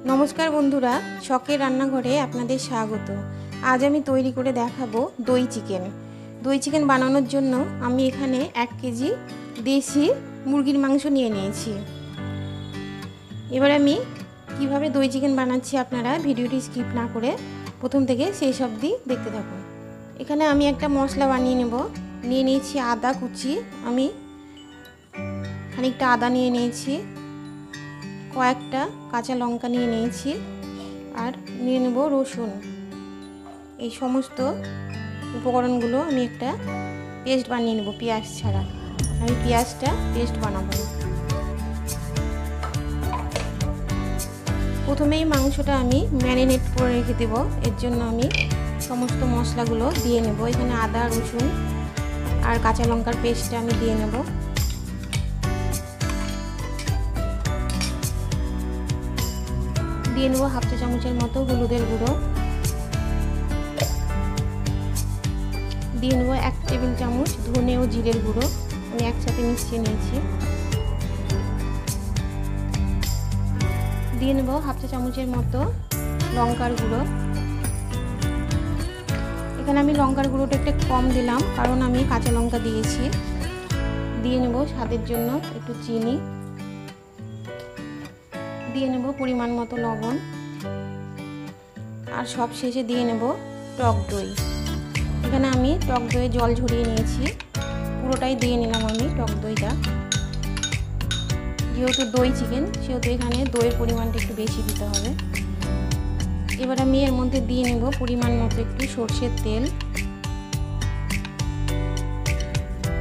नमस्कार बंधुरा शखेर रान्नाघरे आपनादेर स्वागत। आज आमी तैरी करे देखाबो दई चिकेन। दई चिकेन बानानोर जोन्नो आमी एखाने 1 केजी देशी मुरगिर मांस निये नियेछि। एबार आमी किभाबे दई चिकेन बानाच्छि आपनारा भिडियोटी स्किप ना करे प्रथम थेके शेष अब्दि देखते थाकुन। एखाने आमी एकटा मशला बानिये नेब। निये नियेछि आदा कुचि, आमी खानिकटा आदा निये नियेछि, कयेकटा काँचा लंका निये नियेछि और निये नेब रसुन। এই সমস্ত উপকরণগুলো আমি একটা পেস্ট বানিয়ে নেব পেঁয়াজ ছাড়া। আমি পেঁয়াজটা পেস্ট বানাবো। প্রথমেই মাংসটা আমি ম্যারিনেট করে রেখে দেব। এর জন্য আমি সমস্ত মশলাগুলো দিয়ে নেব। এখানে আদা রসুন আর কাঁচা লঙ্কার পেস্টটা আমি দিয়ে নেব। দিয়ে নেব হাফ চা চামচের মতো হলুদের গুঁড়ো, দিয়ে নেব 1 টেবিল চামচ ধনে ও জিরের গুঁড়ো, আমি একসাথে মিশিয়ে নিয়েছি। দিয়ে নেব হাফ চা চামচের মতো লঙ্কার গুঁড়ো। এখানে আমি লঙ্কার গুঁড়োটা একটু কম দিলাম কারণ আমি কাঁচা লঙ্কা দিয়েছি। দিয়ে নেব স্বাদের জন্য একটু চিনি, দিয়ে নেব পরিমাণ মতো লবণ আর সব শেষে দিয়ে নেব টক দই। এখানে আমি টক দইয়ে জল ঝরিয়ে নিয়েছি, পুরোটাই দিয়ে নিলাম আমি টক দইটা। যেহেতু দই চিকেন সেহেতু এখানে দইয়ের পরিমাণটা একটু বেশি দিতে হবে। এবার আমি এর মধ্যে দিয়ে নেব পরিমাণ মতো একটু সরষের তেল।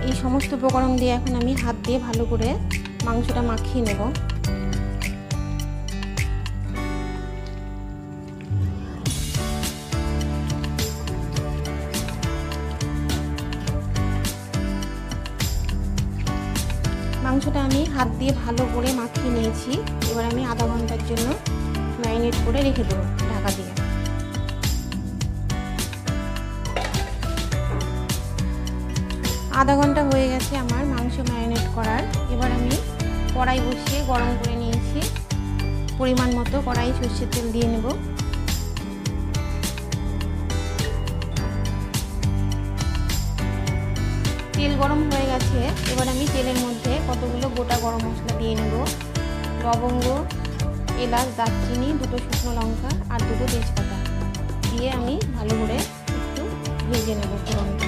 এই সমস্ত উপকরণ দিয়ে এখন আমি হাত দিয়ে ভালো করে মাংসটা মাখিয়ে নেব। মাংসটা আমি হাত দিয়ে ভালো করে মাখিয়ে নিয়েছি। এবার আমি আধা ঘন্টার জন্য ম্যারিনেট করে রেখে দেবো ঢাকা দিয়ে। আধা ঘন্টা হয়ে গেছে আমার মাংস ম্যারিনেট করার। এবার আমি কড়াই বসিয়ে গরম করে নিয়েছি। পরিমাণ মতো কড়াই সরষের তেল দিয়ে নেব। তেল গরম হয়ে গেছে। এবার আমি তেলের মধ্যে কতগুলো গোটা গরম মশলা দিয়ে নেব। লবঙ্গ, এলাচ, দারচিনি, 2টো শুকনো লঙ্কা আর 2টো তেজপাতা দিয়ে আমি ভালো করে একটু ভেজে নেব ফোড়নটা।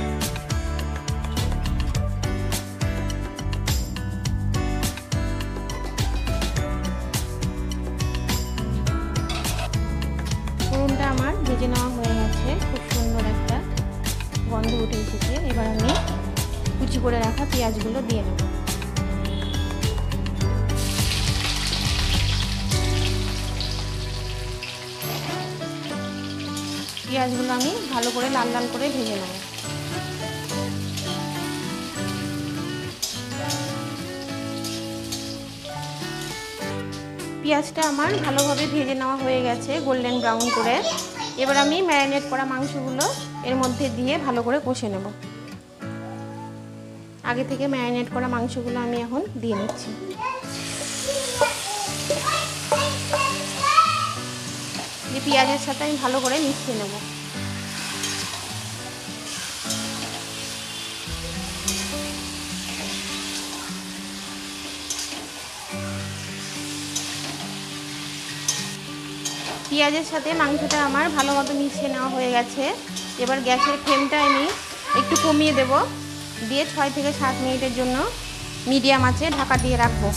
ফোড়নটা আমার ভেজে নেওয়া হয়ে গেছে, খুব সুন্দর একটা গন্ধ উঠে এসেছে। এবার আমি কুচি করে রাখা পেঁয়াজগুলো দিয়ে নেব। পেঁয়াজগুলো আমি ভালো করে লাল লাল করে ভেজে নেব। পেঁয়াজটা আমার ভালোভাবে ভেজে নেওয়া হয়ে গেছে গোল্ডেন ব্রাউন করে। এবার আমি ম্যারিনেট করা মাংসগুলো এর মধ্যে দিয়ে ভালো করে কষে নেব। আগে থেকে ম্যারিনেট করা মাংসগুলো আমি এখন দিয়ে নিচ্ছি। দিয়ে পেঁয়াজের সাথে আমি ভালো করে মিশিয়ে নেব। পেঁয়াজের সাথে মাংসটা আমার ভালো মতো মিশিয়ে নেওয়া হয়ে গেছে। এবার গ্যাসের ফ্লেমটা আমি একটু কমিয়ে দেব, দিয়ে 6 থেকে 7 মিনিটের জন্য মিডিয়াম আঁচে ঢাকা দিয়ে রাখবো।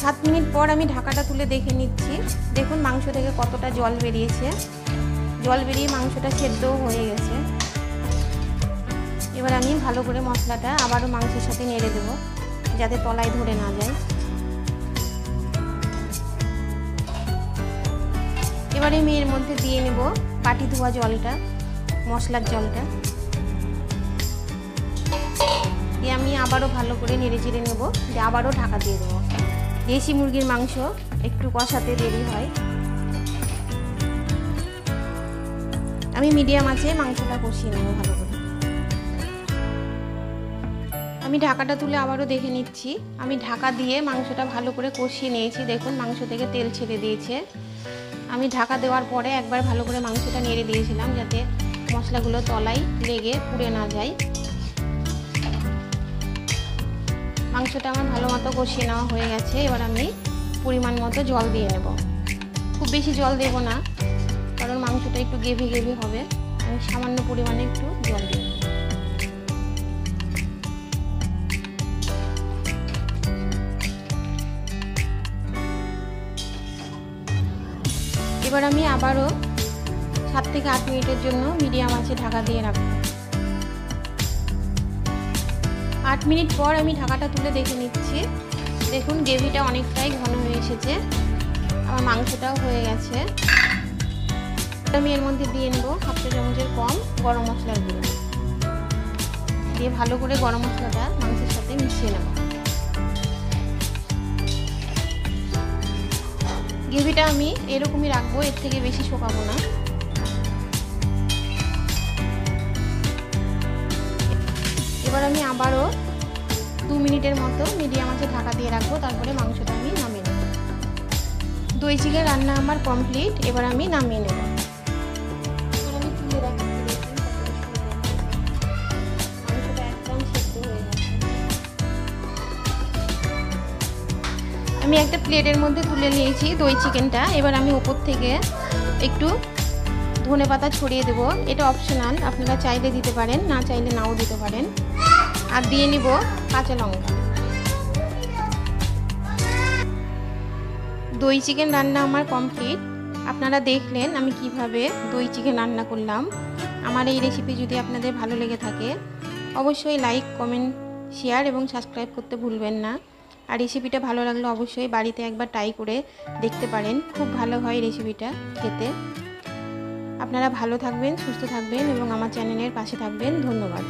7 মিনিট পর আমি ঢাকাটা তুলে দেখে নিচ্ছি। দেখুন মাংস থেকে কতটা জল বেরিয়েছে। জল বেরিয়ে মাংসটা সেদ্ধও হয়ে গেছে। এবার আমি ভালো করে মশলাটা আবারও মাংসের সাথে নেড়ে দেব যাতে তলায় ধরে না যায়। এবারে আমি এর মধ্যে দিয়ে নেব বাটি ধোয়া জলটা, মশলার জলটা দিয়ে আমি আবারও ভালো করে নেড়ে চেড়ে নেব। দিয়ে আবারও ঢাকা দিয়ে দেবো। দেশি মুরগির মাংস একটু কষাতে দেরি হয়। আমি মিডিয়াম আঁচে মাংসটা কষিয়ে নেব ভালো করে। আমি আমি ঢাকাটা তুলে আবারও দেখে নিচ্ছি। আমি ঢাকা দিয়ে মাংসটা ভালো করে কষিয়ে নিয়েছি। দেখুন মাংস থেকে তেল ছেড়ে দিয়েছে। আমি ঢাকা দেওয়ার পরে একবার ভালো করে মাংসটা নেড়ে দিয়েছিলাম যাতে মশলাগুলো তলায় লেগে পুড়ে না যায়। মাংসটা আমার ভালো মতো কষিয়ে নেওয়া হয়ে গেছে। এবার আমি পরিমাণ মতো জল দিয়ে নেব। খুব বেশি জল দেব না, কারণ মাংসটা একটু গ্রেভি গ্রেভি হবে। আমি সামান্য পরিমাণে একটু জল দিয়ে নেব। এবার আমি আবারও 7 থেকে 8 মিনিটের জন্য মিডিয়াম আঁচে ঢাকা দিয়ে রাখব। 8 মিনিট পর আমি ঢাকাটা তুলে দেখে নিচ্ছি। দেখুন গ্রেভিটা অনেকটাই ঘন হয়ে এসেছে, আমার মাংসটাও হয়ে গেছে। আমি এর মধ্যে দিয়ে নেব 1/2 চা চামচের কম গরম মশলার গুঁড়ো, দিয়ে ভালো করে গরম মশলাটা মাংসের সাথে মিশিয়ে নেব। গ্রেভিটা আমি এরকমই রাখবো, এর থেকে বেশি শুকাবো না। এবার আমি আবারও 2 মিনিটের মতো মিডিয়াম আঁচে ঢাকা দিয়ে রাখবো, তারপরে মাংসটা আমি নামিয়ে নেব। দই চিকেন রান্না আমার কমপ্লিট। এবার আমি নামিয়ে নেব। আমি তুলে রাখছি, মাংসটা একদম সেদ্ধ হয়ে গেছে। আমি একটা প্লেটের মধ্যে তুলে নিয়েছি দই চিকেনটা। এবার আমি উপর থেকে একটু ধনেপাতা ছড়িয়ে দেব। এটা অপশনাল, আপনারা চাইলে দিতে পারেন, না চাইলে নাও দিতে পারেন। আর দিয়ে নিব কাঁচা লঙ্কা। দই চিকেন রান্না আমার কমপ্লিট। আপনারা দেখলেন আমি কিভাবে দই চিকেন রান্না করলাম। আমার এই রেসিপি যদি আপনাদের ভালো লেগে থাকে অবশ্যই লাইক, কমেন্ট, শেয়ার এবং সাবস্ক্রাইব করতে ভুলবেন না। আর রেসিপিটা ভালো লাগলে অবশ্যই বাড়িতে একবার ট্রাই করে দেখতে পারেন, খুব ভালো হয় রেসিপিটা খেতে। আপনারা ভালো থাকবেন, সুস্থ থাকবেন এবং আমার চ্যানেলের পাশে থাকবেন। ধন্যবাদ।